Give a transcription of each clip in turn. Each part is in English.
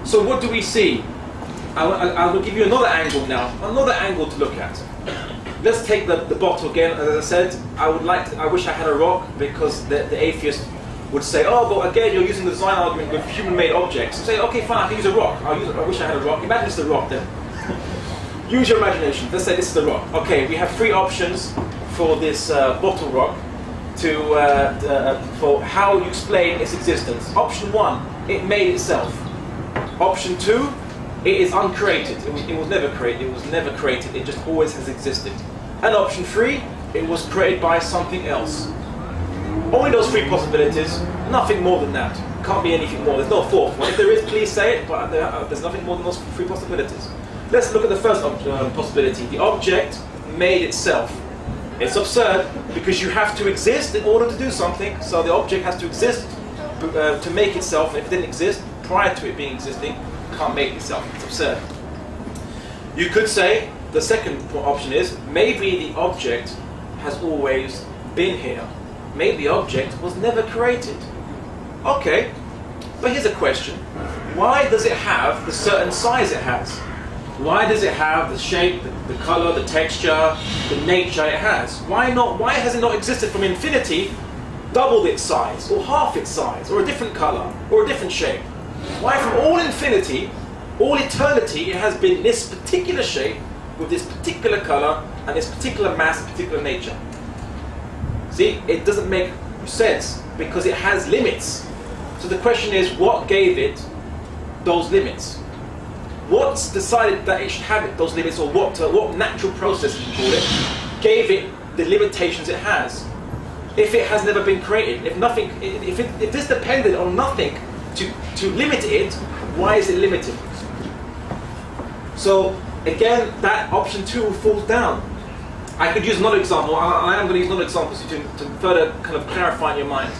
So what do we see? I will give you another angle now, another angle to look at. Let's take the bottle again. As I said, I wish I had a rock, because the atheist would say, oh, but again, you're using the design argument with human-made objects. And say, okay, fine, I can use a rock. I wish I had a rock. Imagine it's the rock then. Use your imagination. Let's say this is the rock. Okay, we have three options for this bottle rock for how you explain its existence. Option one, it made itself. Option two, it is uncreated. It was never created. It was never created. It just always has existed. And option three, it was created by something else. Only those three possibilities. Nothing more than that. Can't be anything more. There's no fourth one. If there is, please say it. But there's nothing more than those three possibilities. Let's look at the first possibility. The object made itself. It's absurd because you have to exist in order to do something. So the object has to exist to make itself. And if it didn't exist prior to it being existing, it can't make itself. It's absurd. You could say the second option is maybe the object has always been here. Maybe the object was never created. Okay, but here's a question. Why does it have the certain size it has? Why does it have the shape, the color, the texture, the nature it has? Why not? Why has it not existed from infinity, doubled its size, or half its size, or a different color, or a different shape? Why from all infinity, all eternity, it has been this particular shape, with this particular color, and this particular mass, particular nature? See, it doesn't make sense, because it has limits. So the question is, what gave it those limits? What's decided that it should have those limits, or what natural process, you call it, gave it the limitations it has? If it has never been created, if this depended on nothing to limit it, why is it limited? So again, that option two falls down. I could use another example. I am going to use another example to further kind of clarify in your mind.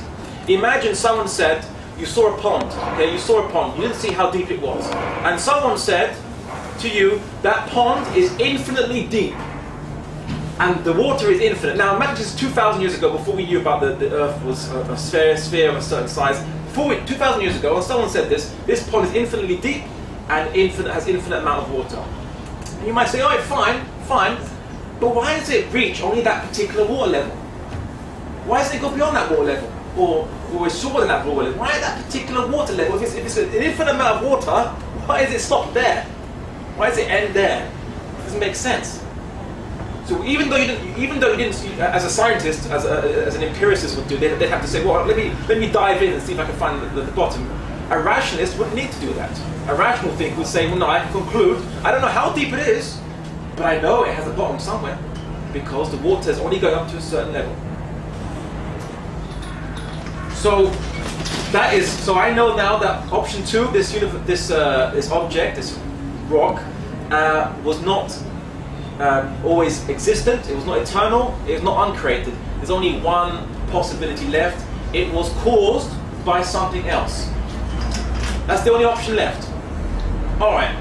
Imagine someone said, you saw a pond, okay, you saw a pond, you didn't see how deep it was. And someone said to you, that pond is infinitely deep. And the water is infinite. Now imagine this is 2,000 years ago, before we knew about the earth was a sphere of a certain size. 2,000 years ago, when someone said this pond is infinitely deep and has infinite amount of water. And you might say, oh, fine, but why does it reach only that particular water level? Why doesn't it go beyond that water level? Or is shorter than that water level? Why that particular water level? If it's an infinite amount of water, why does it stop there? Why does it end there? It doesn't make sense. So even though you didn't, as a scientist, as an empiricist would do, they'd have to say, well, let me dive in and see if I can find the bottom. A rationalist wouldn't need to do that. A rational thinker would say, well, no, I can conclude, I don't know how deep it is, but I know it has a bottom somewhere, because the water is only going up to a certain level. So I know now that option two, this object, this rock, was not always existent. It was not eternal. It was not uncreated. There's only one possibility left. It was caused by something else. That's the only option left. All right.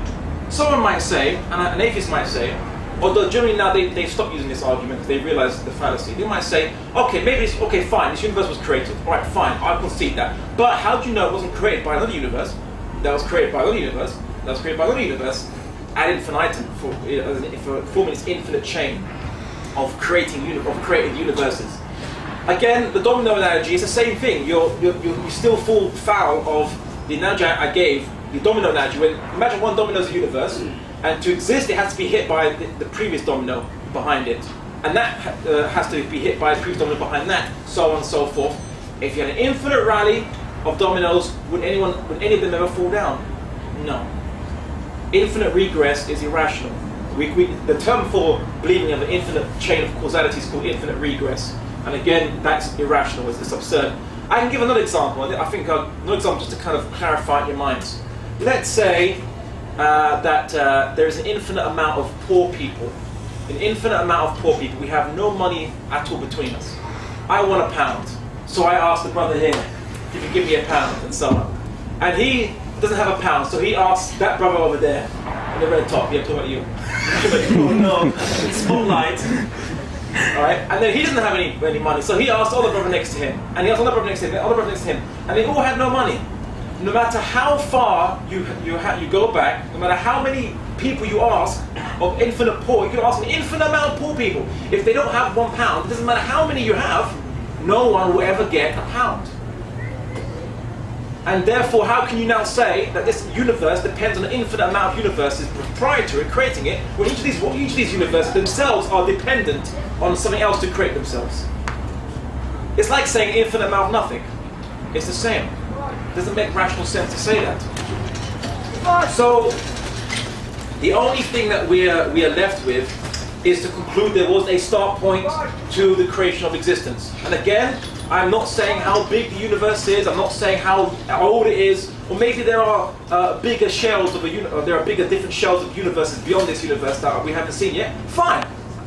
Someone might say, and an atheist might say, although generally now they've stopped using this argument because they realize the fallacy. They might say, okay, okay, fine, this universe was created. All right, fine, I'll concede that. But how do you know it wasn't created by another universe that was created by another universe that was created by another universe ad infinitum, for forming this infinite chain of created universes? Again, the domino analogy is the same thing. You still fall foul of the analogy I gave, the domino analogy. When imagine one domino is a universe. And to exist, it has to be hit by the previous domino behind it. And that has to be hit by the previous domino behind that, so on and so forth. If you had an infinite rally of dominoes, would any of them ever fall down? No. Infinite regress is irrational. The term for believing in an infinite chain of causality is called infinite regress. And again, that's irrational, it's absurd. I can give another example. I think another example just to kind of clarify in your minds. Let's say that there is an infinite amount of poor people. An infinite amount of poor people. We have no money at all between us. I want £1. So I ask the brother here, if you give me £1 and so on. And he doesn't have £1, so he asks that brother over there in the red top, yeah, I'm talking about you. Oh no, spotlight. Alright, and then he doesn't have any money, so he asks the other brother next to him, and he asks the other brother next to him, the other brother next to him, and they all had no money. no matter how far you go back, no matter how many people you ask of infinite poor, you can ask an infinite amount of poor people. If they don't have £1, it doesn't matter how many you have, no one will ever get £1. And therefore, how can you now say that this universe depends on an infinite amount of universes proprietary creating it, when each of these universes themselves are dependent on something else to create themselves? It's like saying infinite amount of nothing. It's the same. It doesn't make rational sense to say that. So, the only thing that we are left with is to conclude there was a start point to the creation of existence. And again, I'm not saying how big the universe is, I'm not saying how old it is, or maybe there are bigger shells of there are bigger different shells of universes beyond this universe that we haven't seen yet. Fine,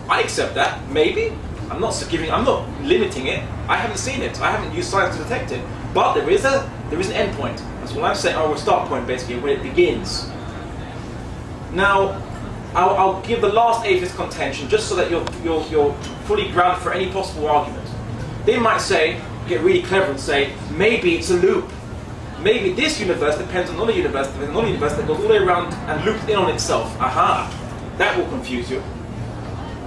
I accept that, maybe. I'm not limiting it. I haven't seen it. I haven't used science to detect it. But there is an end point. That's what I'm saying, or a start point basically, where it begins. Now, I'll give the last atheist contention just so that you're fully grounded for any possible argument. They might say, get really clever and say, maybe it's a loop. Maybe this universe depends on another universe, depends on another universe that goes all the way around and loops in on itself. Aha! That will confuse you.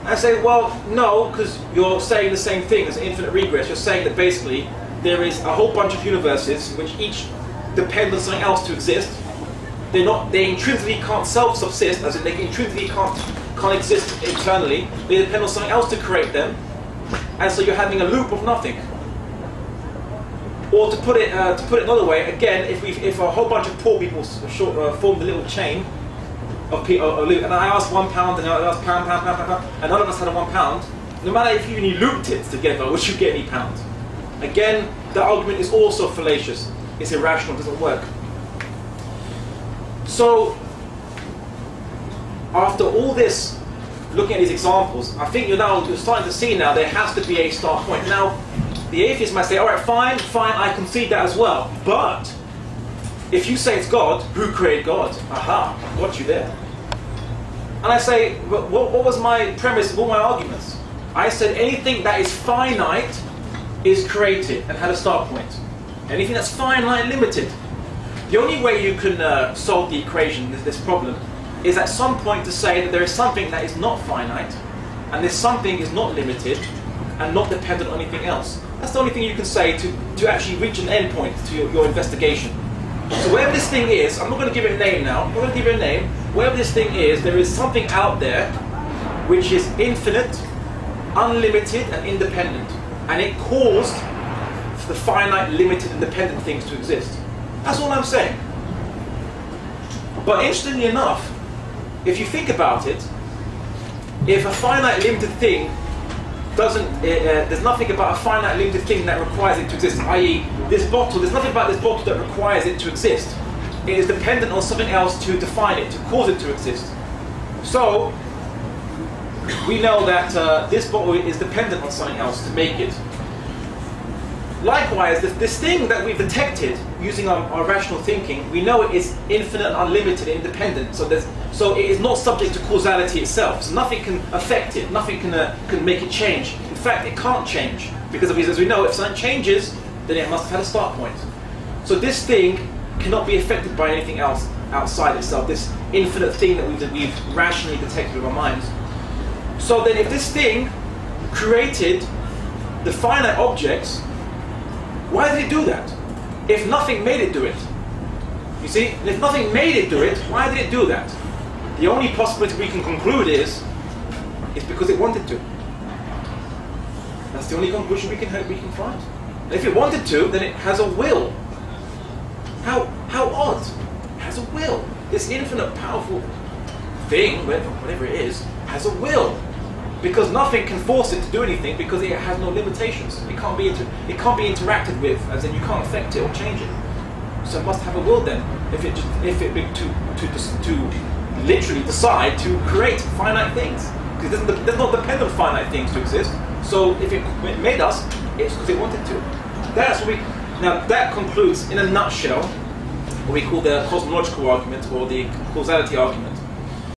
I say, well, no, because you're saying the same thing as infinite regress. You're saying that basically there is a whole bunch of universes which each depend on something else to exist. They intrinsically can't self-subsist, as in they intrinsically can't exist internally. They depend on something else to create them. And so you're having a loop of nothing. Or to put it another way, again, if a whole bunch of poor people formed a little chain of loop, and I asked £1, and I asked pound, and none of us had a £1, no matter if you looped it together, would you get any pound? Again, the argument is also fallacious. It's irrational, it doesn't work. So, after all this, looking at these examples, I think you're starting to see now there has to be a start point. Now, the atheist might say, all right, fine, I concede that as well. But if you say it's God, who created God? Aha, got you there. And I say, what was my premise of all my arguments? I said anything that is finite is created and had a start point. Anything that's finite, limited. The only way you can solve the equation, this problem, is at some point to say that there is something that is not finite, and this something is not limited, and not dependent on anything else. That's the only thing you can say to actually reach an end point to your investigation. So wherever this thing is, I'm not going to give it a name now, I'm not going to give it a name, wherever this thing is, there is something out there which is infinite, unlimited, and independent. And it caused the finite, limited, and dependent things to exist. That's all I'm saying. But interestingly enough, if you think about it, if a finite, limited thing there's nothing about a finite, limited thing that requires it to exist, i.e. this bottle, there's nothing about this bottle that requires it to exist. It is dependent on something else to define it, to cause it to exist. So, we know that this bottle is dependent on something else to make it. Likewise, this thing that we've detected using our rational thinking, we know it is infinite, unlimited, independent. So it is not subject to causality itself. So nothing can affect it. Nothing can make it change. In fact, it can't change because as we know, if something changes, then it must have had a start point. So this thing cannot be affected by anything else outside itself. This infinite thing that we've rationally detected with our minds. So then, if this thing created the finite objects, why did it do that? If nothing made it do it. You see, if nothing made it do it, why did it do that? The only possibility we can conclude is because it wanted to. That's the only conclusion we can find. And if it wanted to, then it has a will. How odd. It has a will. This infinite, powerful thing, whatever it is, has a will. Because nothing can force it to do anything because it has no limitations. It can't be interacted with, as in you can't affect it or change it. So it must have a will then, if it to literally decide to create finite things. Because it does not depend on finite things to exist. So if it made us, it's because it wanted to. Now that concludes, in a nutshell, what we call the cosmological argument or the causality argument.